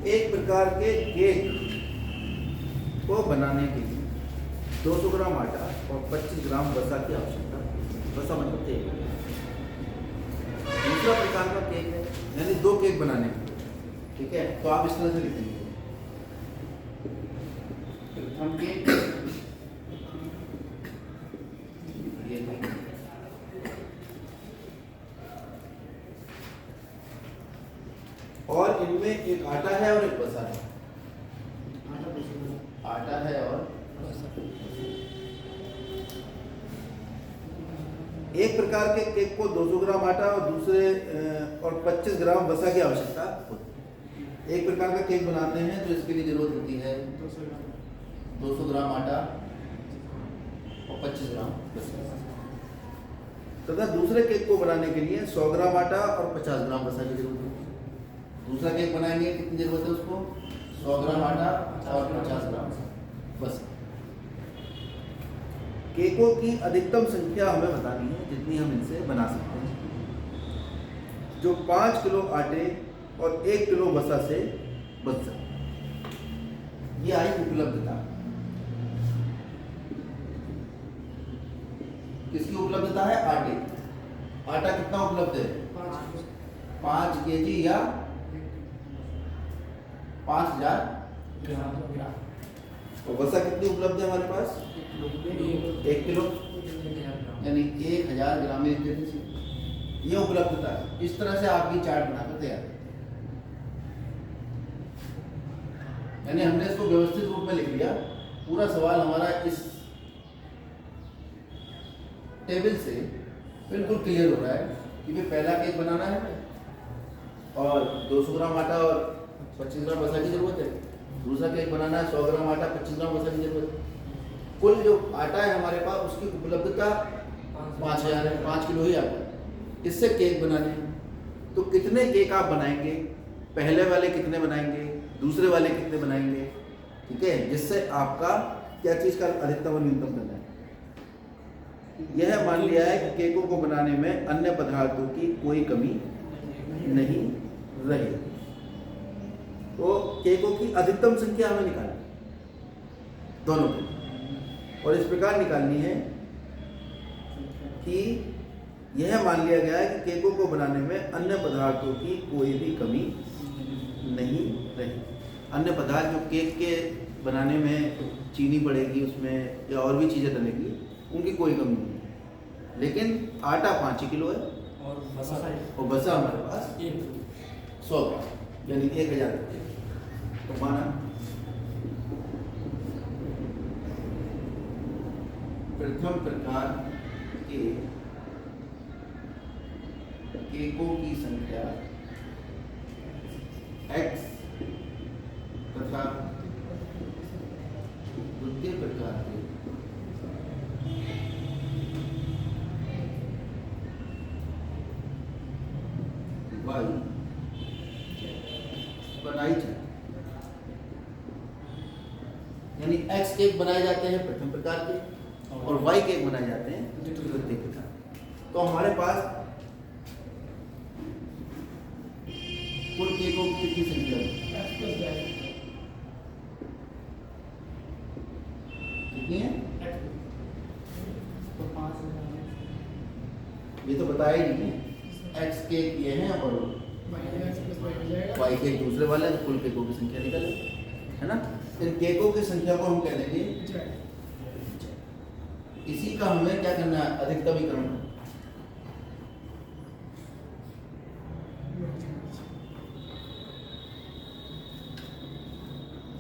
एक प्रकार के केक को बनाने के लिए 200 ग्राम आटा और 25 ग्राम वसा की आवश्यकता है। वसा मतलब तेल। दूसरा प्रकार का केक है, यानी 2 केक बनाने के लिए, ठीक है। तो आप इस तरह से लिखेंगे, प्रथम केक, ये केक, और इनमें एक आटा है और एक वसा है। आटा है और एक प्रकार के केक को 200 ग्राम आटा और दूसरे और 25 ग्राम वसा की आवश्यकता होती है। एक प्रकार का केक बनाते हैं तो इसके लिए जरूरत होती है 200 ग्राम आटा और 25 ग्राम वसा, तथा दूसरे केक को बनाने के लिए 100 ग्राम आटा और 50 ग्राम वसा की जरूरत होती है। दूसरा केक बनाएंगे, कितनी जरूरत है उसको? 100 ग्राम आटा और 50 ग्राम वसा। केकों की अधिकतम संख्या हमें बतानी है जितनी हम इनसे बना सकते हैं, जो 5 किलो आटे और 1 किलो वसा से बच सके। ये आई उपलब्धता। किसकी उपलब्धता है? आटे। आटा कितना उपलब्ध है? 5 केजी या 5000 ग्राम। और वसा कितनी उपलब्ध है हमारे पास? 1 किलो, यानी 1000 ग्राम। ये उपलब्धता है। इस तरह से आपकी चार्ट बनाकर तैयार, यानी हमने इसको व्यवस्थित रूप में लिख लिया। पूरा सवाल हमारा इस टेबल से बिल्कुल क्लियर हो रहा है कि भाई पहला केक बनाना है और 200 ग्राम आटा और 25 ग्राम वसा की जरूरत है। दूसरा केक बनाना है 100 ग्राम आटा 25 ग्राम वसा की जरूरत है। कुल जो आटा है हमारे पास उसकी उपलब्धता 5000 है, 5 किलो ही आटा। इससे केक बनाने हैं तो कितने केक आप बनाएंगे? पहले वाले कितने बनाएंगे, दूसरे वाले कितने बनाएंगे, ठीक है, जिससे आपका क्या चीज़ का अधिकतम और न्यूनतम करना है। यह मान लिया है कि केकों को बनाने में अन्य पदार्थों की कोई कमी नहीं रही। तो केकों की अधिकतम संख्या हमें निकालनी दोनों की, और इस प्रकार निकालनी है कि यह मान लिया गया है कि केकों को बनाने में अन्य पदार्थों की कोई भी कमी नहीं रही। अन्य पदार्थ जो केक के बनाने में चीनी पड़ेगी उसमें या और भी चीज़ें डलेगी, उनकी कोई कमी नहीं है। लेकिन आटा 5 ही किलो है और वसा हमारे पास 100 ग्राम, यानी 1000। तो माना प्रथम प्रकार के केकों की संख्या x तथा द्वितीय प्रकार के y बनाई जाती है। यानी x केक बनाए जाते हैं प्रथम प्रकार के और y केक बनाए जाते हैं द्वितीय प्रकार। तो हमारे पास कुल केकों की कितनी संख्या है? कितनी है? ये तो बताया ही नहीं है। x केक ये हैं और y केक दूसरे वाले, तो कुल केकों की संख्या निकले, है ना। इन केकों की संख्या को हम कह देंगे। इसी का हमें क्या करना है? अधिकतमीकरण।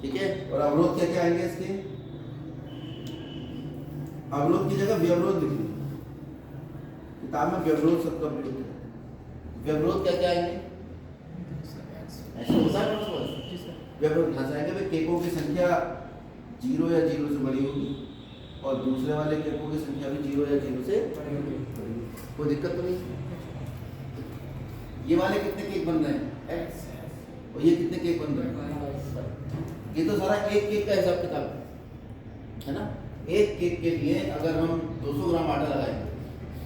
ठीक है। और अवरोध क्या क्या आएंगे इसके? अवरोध की जगह व्यवरोध लिख लीजिए। किताब में व्यवरोध शब्द का प्रयोग किया है। व्यवरोध क्या क्या आएंगे? ऐसे होता है ना, व्यवरोध यहाँ से आएंगे भाई केकों की संख्या 0 या 0 से बड़ी होगी और दूसरे वाले केकों की संख्या भी 0 या 0 से बड़ी होगी। कोई दिक्कत तो नहीं। ये वाले कितने केक बन रहे हैं? x। और ये कितने केक बन रहे हैं? ये तो सारा एक केक का हिसाब किताब है ना। एक केक के लिए अगर हम 200 ग्राम आटा लगाएंगे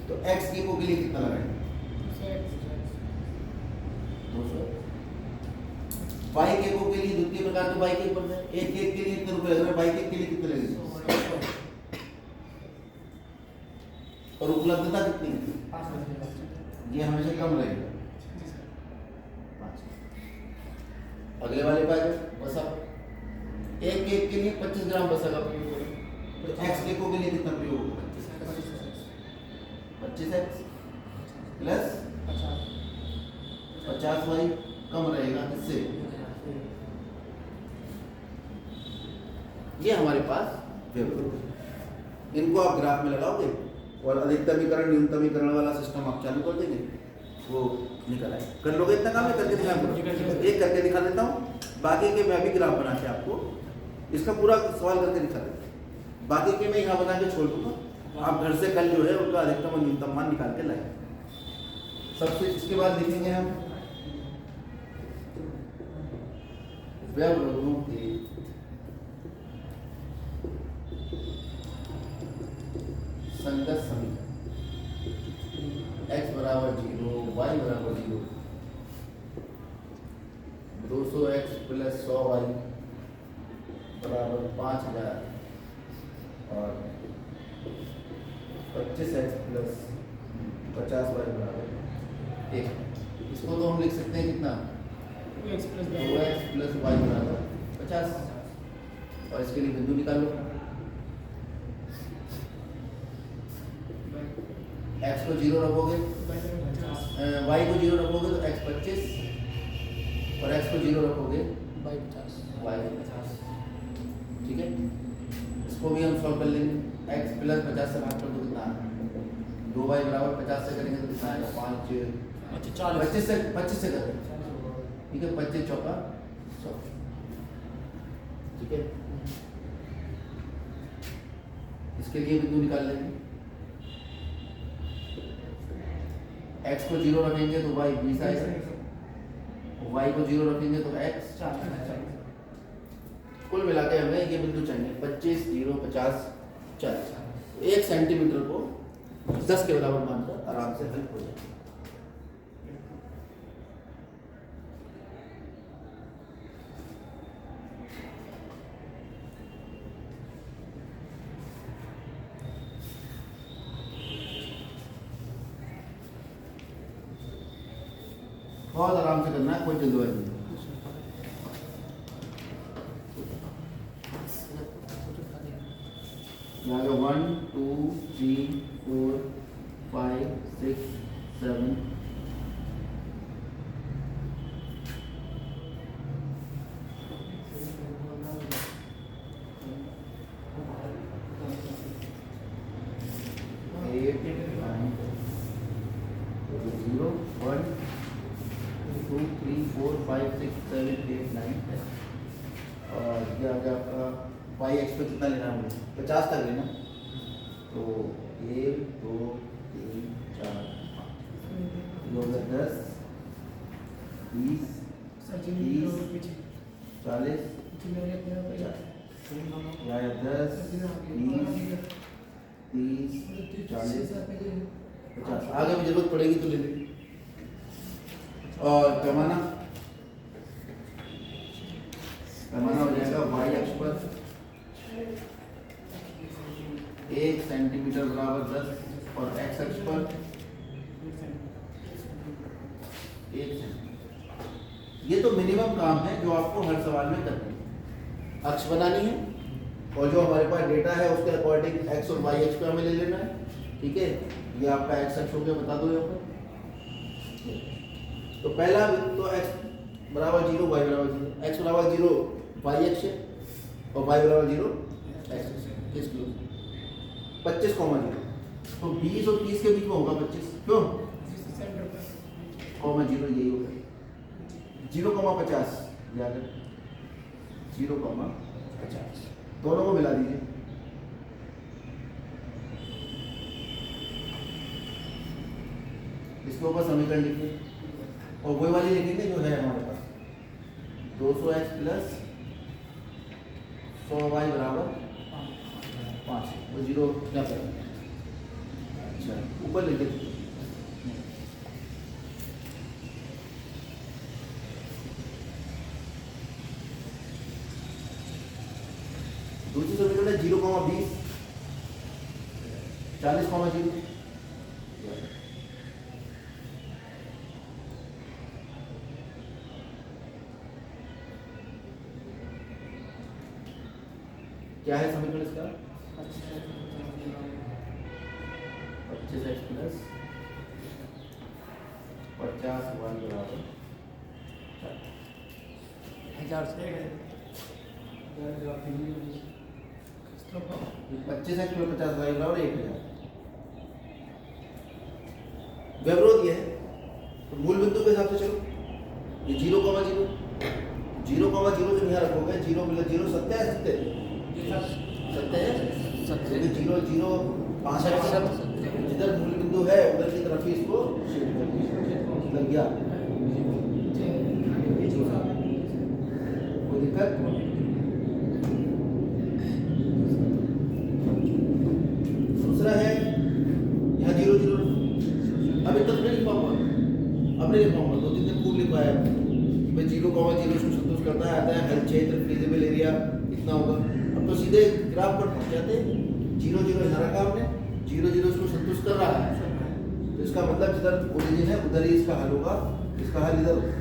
तो x केकों के लिए कितना लगाएंगे? 200। बाई के को के लिए द्वितीय प्रकार के बाई के बन रहे हैं, एक केक के लिए कितने रुपए लग रहे हैं, बाई केक के लिए कितने लगेंगे और उपलब्धता कितनी है, ये हमेशा कम रहेगा। अगले वाले पे आ जाओ, बसा एक केक के लिए 25 ग्राम बसा का प्रयोग करें, तो एक्स केकों के लिए कितना प्रयोग होगा, 25x प्लस 50y कम रहेगा, इससे ये हमारे पास वेव। इनको आप ग्राफ में लगाओगे और अधिकतमीकरण न्यूनतमीकरण वाला सिस्टम आप चालू कर देंगे, वो निकल आए। कर लोगे इतना काम है, करके दिखा दो, एक करके दिखा देता हूँ, बाकी के मैं भी ग्राफ बना के आपको इसका पूरा सवाल करके दिखा देता हूँ, बाकी के मैं यहाँ बना के छोड़ दूंगा, आप घर से कल जो है उनका अधिकतम और न्यूनतम मान निकाल के लाए। सबसे इसके बाद लिखेंगे हम वेव रोधों के संगत समीकरण, x बराबर 0, y बराबर 0, 200x प्लस 100y बराबर 5000 और 25x प्लस 50y बराबर 1। इसको तो हम लिख सकते हैं कितना, 2x प्लस y बराबर 50, और इसके लिए बिंदु निकाल लो। x को 0 रखोगे, y को 0 रखोगे तो x 25, और x को 0 रखोगे y 50, ठीक है। इसको भी हम सॉल्व कर लेंगे, x प्लस 50 से भाग कर दो कितना, 2y बराबर 50 से करेंगे तो कितना आएगा, 5 25 से करें, ठीक है, 25 चौका 100, ठीक है। इसके लिए बिंदु निकाल लेंगे, x को 0 रखेंगे तो y 20 आएगा, y को 0 रखेंगे तो x 40। कुल मिला के हमें ये बिंदु चाहिए 25, 0, 50, 40। 1 सेंटीमीटर को 10 के बराबर मानकर आराम से हल हो जाए। बहुत आराम से करना है, कोई जल्दबाजी नहीं। यहाँ का 1 2 3 4 5 6 7 वाई एक्स पे कितना लेना है मुझे, 50 तक लेना, तो 1 2 3 4 5 हो गया 10 20 30 40 50, या 10 20 30 40 50, आगे भी जरूरत पड़ेगी तो ले लेंगे। और पैमाना हो जाएगा वाई अक्ष पर 1 सेंटीमीटर बराबर 10 और एक्स अक्ष पर 1 सेंटीमीटर। ये तो मिनिमम काम है जो आपको हर सवाल में करनी है, अक्ष बनानी है और जो हमारे पास डेटा है उसके अकॉर्डिंग एक्स और वाई अक्ष पे हमें ले लेना है, ठीक है। ये आपका एक्स अक्ष हो गया, बता दो यहाँ पर। तो पहला तो एक्स बराबर 0, वाई बराबर 0, एक्स बराबर 0 वाई अक्ष और वाई बराबर 0 एक्स अक्ष। किस 25, 0 तो 20 और 30 के बीच में होगा 25, क्यों, कॉमा 0 यही होगा, 0,50 याद है, 0,50 दोनों को मिला दीजिए। इसके ऊपर समीकरण लिखिए और वही वाली लिखेंगे जो है हमारे पास, 200x प्लस 100y बराबर 5, वो 0 क्या करेंगे, अच्छा ऊपर लिख देते। दूसरी समीकरण है 0,20 40,0। क्या है समीकरण इसका? 25x प्लस 50y बराबर 25x प्लस 50y बराबर 1000। व्यवरोध ये है, तो मूल बिंदु के हिसाब से चलो, ये 0,0 से यहाँ रखोगे, 0 प्लस 0 सत्य है, सत्य है, 0 0 5 है, जिधर मूल बिंदु है उधर की तरफ ही इसको लग गया। कोई दिक्कत? दूसरा है यहाँ 0 0। अब इतना नहीं लिख पाऊंगा, अब नहीं लिख पाऊंगा, 2-3 दिन खूब लिखवाया भाई 0,0 इसको संतुष्ट करता है, आता है हर क्षेत्र फिजिबल एरिया इतना होगा। अब तो सीधे ग्राफ पर पहुंच जाते हैं, 0 0 यहाँ रखा हमने, 0 0 इसको संतुष्ट कर रहा है, तो इसका मतलब जिधर ओरिजिन है उधर ही इसका हल होगा, इसका हल इधर होगा।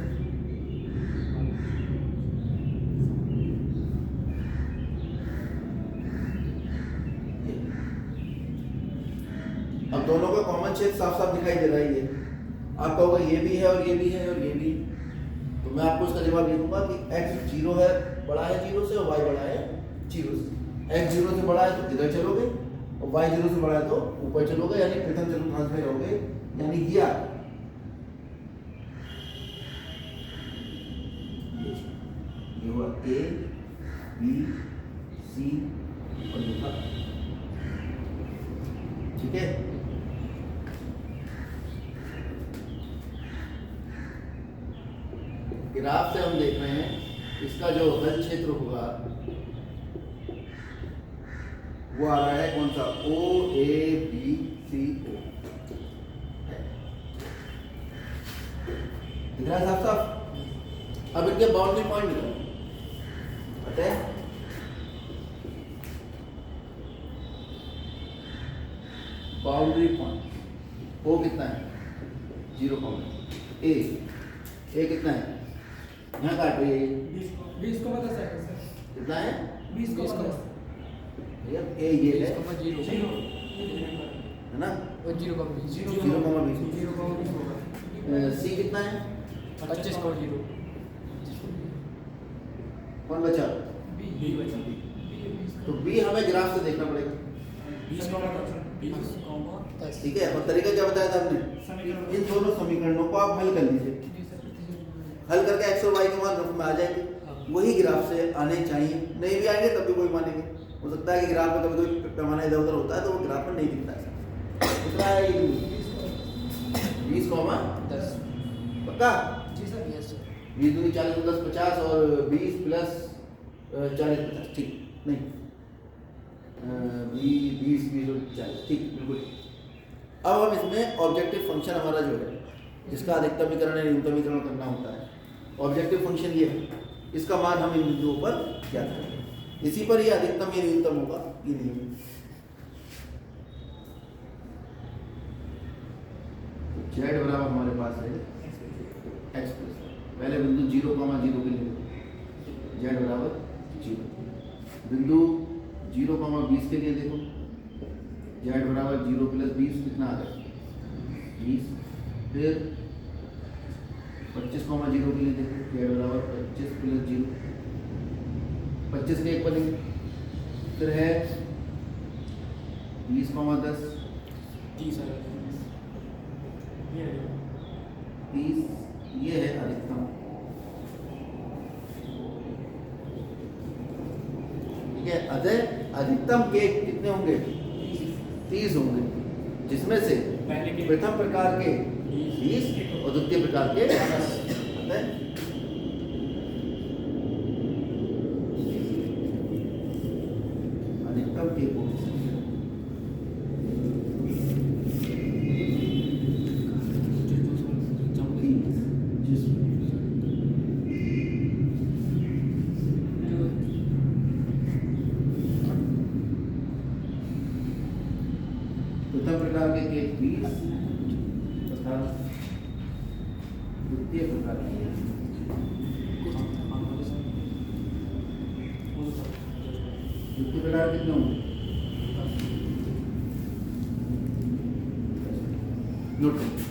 अब दोनों का कॉमन क्षेत्र साफ साफ दिखाई दे रहा है। ये आप कहोगे ये भी है और ये भी है और ये भी, तो मैं आपको इसका जवाब ये दूंगा कि x 0 है, बड़ा है 0 से, और y बड़ा है 0 से। x 0 से बड़ा है तो इधर चलोगे, और y 0 से बड़ा है तो ऊपर चलोगे, यानी प्रथम चतुर्थांश में रहोगे, यानी ये हुआ a b c और ये था, ठीक है। ग्राफ से हम देख रहे हैं इसका जो हल क्षेत्र होगा वो आ रहा है कौन सा, O A B C O। दिख रहा है साफ साफ? अब इनके बाउंड्री पॉइंट निकालो, पता है? बाउंड्री पॉइंट O कितना है? 0, A कितना है? यहाँ काट रही है, 20 को बता सकते हैं सर, कितना है? 20 को बता भैया ए ये है, 0 है ना? वो 0 को 20 सी कितना है? 25 को 0 कौन बचा? बी बचा, तो बी हमें ग्राफ से देखना पड़ेगा, 20 को बता सर, 20 ठीक है। और तरीका क्या बताया था आपने? इन दोनों समीकरणों को आप हल कर लीजिए, हल करके x और y के मान रूप में आ जाएंगे, वही ग्राफ से आने चाहिए। नहीं भी आएंगे तब भी कोई मानेंगे, हो सकता है कि ग्राफ में कभी कोई पैमाना इधर उधर होता है तो वो ग्राफ में नहीं दिखता है। कितना है ये? 20,10 पक्का? जी सर, यस सर। 20 दूनी 40 10 50 और 20 प्लस 40 50, ठीक नहीं 20 20 और 40, ठीक बिल्कुल। अब हम इसमें ऑब्जेक्टिव फंक्शन हमारा जो है, जिसका अधिकतमीकरण या न्यूनतमीकरण करना होता है, ऑब्जेक्टिव फंक्शन ये है, इसका मान हम इन बिंदुओं पर ज्ञात करेंगे, इसी पर ये अधिकतम या न्यूनतम होगा कि नहीं। z बराबर हमारे पास है x प्लस, पहले बिंदु 0,0 के लिए z बराबर 0, बिंदु 0,20 के लिए देखो z बराबर 0 प्लस 20 कितना आ गया 20, फिर 25,0 के लिए देखो z बराबर 25 प्लस 0, 25 के एक बनेंगे, फिर है 20,10 30 30, ये है अधिकतम, ठीक है। अधिकतम के कितने होंगे? 30 होंगे, जिसमें से प्रथम प्रकार के 20 और द्वितीय प्रकार के 10। अधिकतम के को प्रथम प्रकार के केक 20 तथा द्वितीय प्रकार के द्वितीय प्रकार कितने होंगे? नोट करें।